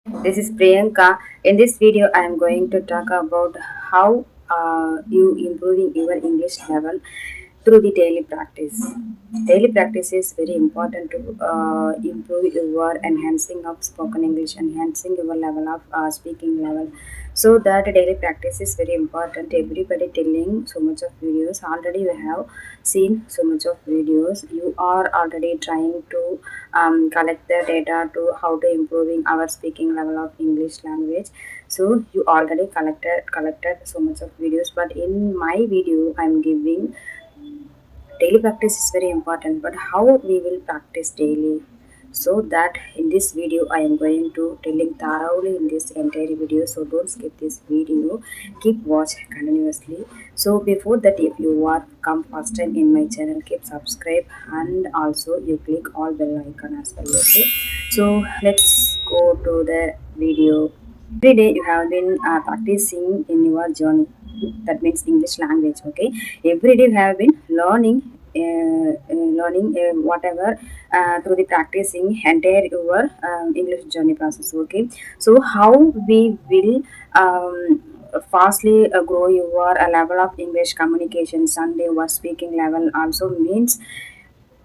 This is Priyanka. In this video, I am going to talk about how you improving your English level through the daily practice. Daily practice is very important to improve your enhancing of spoken English, enhancing your level of speaking level. So that daily practice is very important. Everybody telling so much of videos. Already you have seen so much of videos. You are already trying to collect the data to how to improving our speaking level of English language. So you already collected so much of videos. But in my video, I'm giving daily practice is very important, but how we will practice daily, so that in this video I am going to telling thoroughly in this entire video, so don't skip this video, keep watch continuously. So before that, if you are come first time in my channel, keep subscribe and also you click all bell icon as well, okay? So let's go to the video. Every day you have been practicing in your journey, that means English language, okay? Every day you have been learning whatever through the practicing entire your English journey process, okay? So how we will fastly grow your level of English communications and your speaking level also means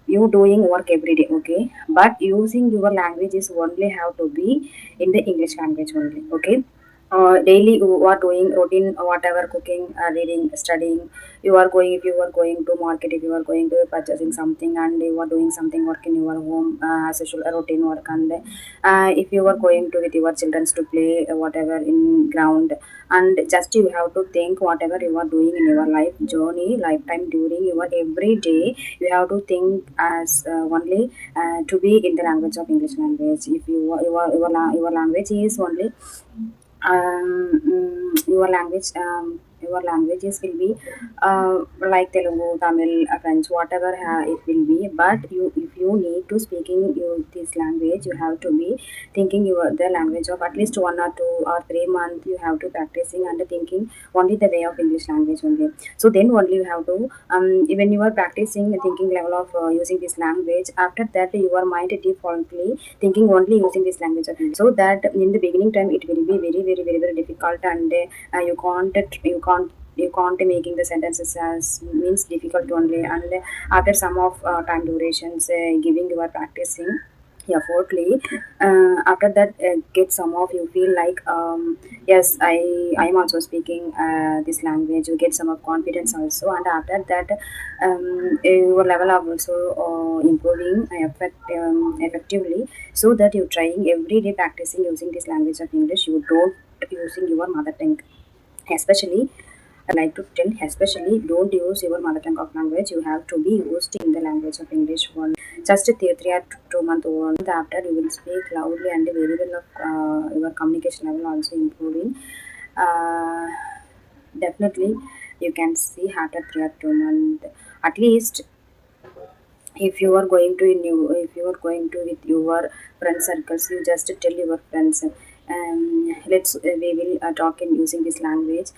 you doing work every day, okay? But using your language is only have to be in the English language only, okay? Daily you are doing routine, whatever cooking, reading, studying. You are going, if you are going to market, if you are going to purchasing something, and you are doing something work in your home, as usual routine work. And if you are going to with your children to play whatever in ground, and just you have to think whatever you are doing in your life journey lifetime during your every day, you have to think as only to be in the language of English language. If your language is only your languages will be like Telugu, Tamil, French, whatever it will be. But you, if you need to speaking this language, you have to be thinking your the language of at least 1 or 2 or 3 months. You have to practicing and thinking only the way of English language only. So then only you have to when you are practicing the thinking level of using this language. After that, your mind defaultly thinking only using this language of English. So that in the beginning time it will be very difficult, and you can't making the sentences as means difficult only. And after some of time durations, giving you are practicing effortly, after that get some of you feel like yes, I am also speaking this language. You get some of confidence also, and after that your level of also improving effectively, so that you're trying every day practicing using this language of English. You don't using your mother tongue, especially I like to tell, especially don't use your mother tongue of language. You have to be used in the language of English one. Just 3 or 2 month old. After you will speak loudly and very well of your communication level also improving. Uh, Definitely, you can see after 3 or 2 month. At least if you are going to new, if you are going to with your friend circles, you just tell your friends, let's we will talk in using this language.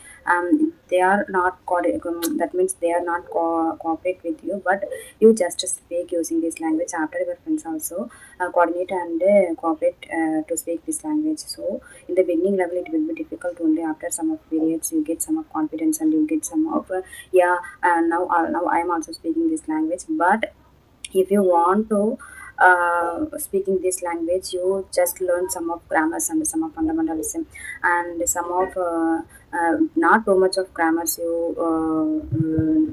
They are not that means they are not cooperate with you, but you just speak using this language. After your friends also coordinate and cooperate to speak this language. So in the beginning level it will be difficult only. After some of periods you get some of confidence, and you get some of yeah, now I am also speaking this language. But if you want to speaking this language, you just learn some of grammars and some of fundamentalism, and some of not too much of grammars you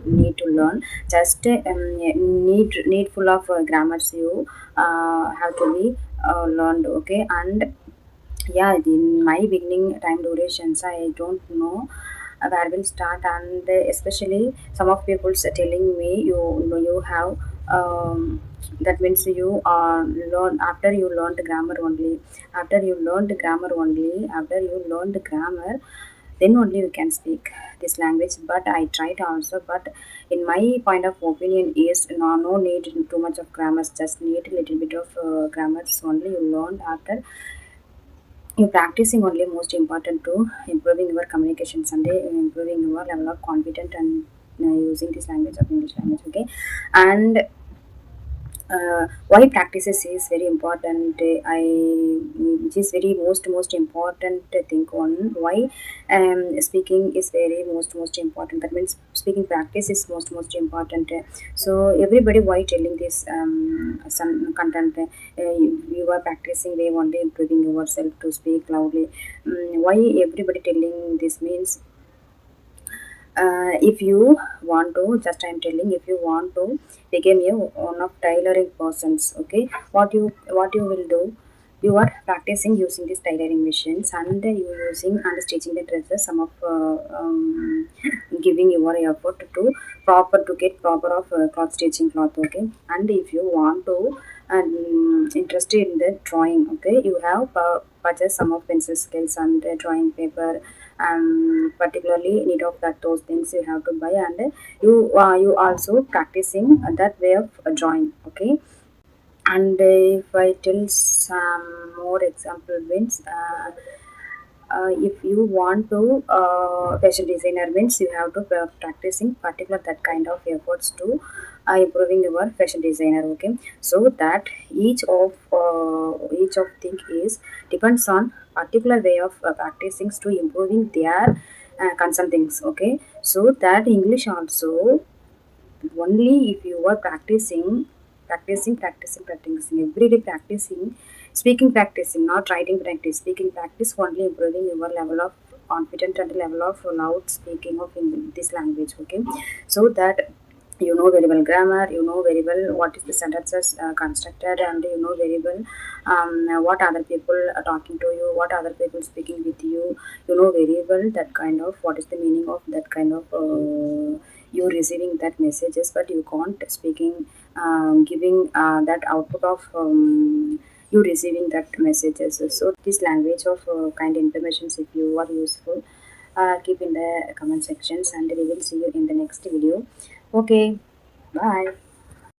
need to learn. Just needful of grammars you have to be learned, okay? And yeah, in my beginning time durations, I don't know where will start. And especially some of people telling me, you have that means you learn after you learned grammar only, after you learned grammar, then only you can speak this language. But I tried also, but in my point of opinion is no need too much of grammars, just need a little bit of grammars only you learned. After you practicing only most important to improving your communications and improving your level of confidence, and using this language of English language, okay? And Why practices is very important. Which is very most important thing on why speaking is very most important. That means speaking practice is most important. So everybody why telling this some content, you are practicing way only improving yourself to speak loudly. Why everybody telling this means, if you want to, just I'm telling, if you want to become a one of tailoring persons, okay, what you will do, you are practicing using these tailoring machines, and you using and stitching the dresses, some of giving your effort to proper to get proper of cloth stitching cloth, okay. And if you want to interested in the drawing, okay, you have purchase some of pencil scales and drawing paper, particularly need of that those things you have to buy, and you also practicing that way of drawing, okay. And if I tell some more example means, if you want to fashion designer means you have to practicing particular that kind of efforts to improving your fashion designer, okay. So that each of thing is depends on particular way of practicing to improving their concern things, okay. So that English also, only if you are practicing every day, practicing speaking, practicing not writing practice, speaking practice, only improving your level of confidence and level of loud speaking of in this language, okay. So that you know very well grammar, you know very well what is the sentences constructed, and you know very well what other people are talking to you, what other people speaking with you, you know very well that kind of what is the meaning of that kind of you receiving that messages, but you can't speaking giving that output of you receiving that messages. So this language of kind informations, if you are useful, keep in the comment sections, and we will see you in the next video. Okay, bye.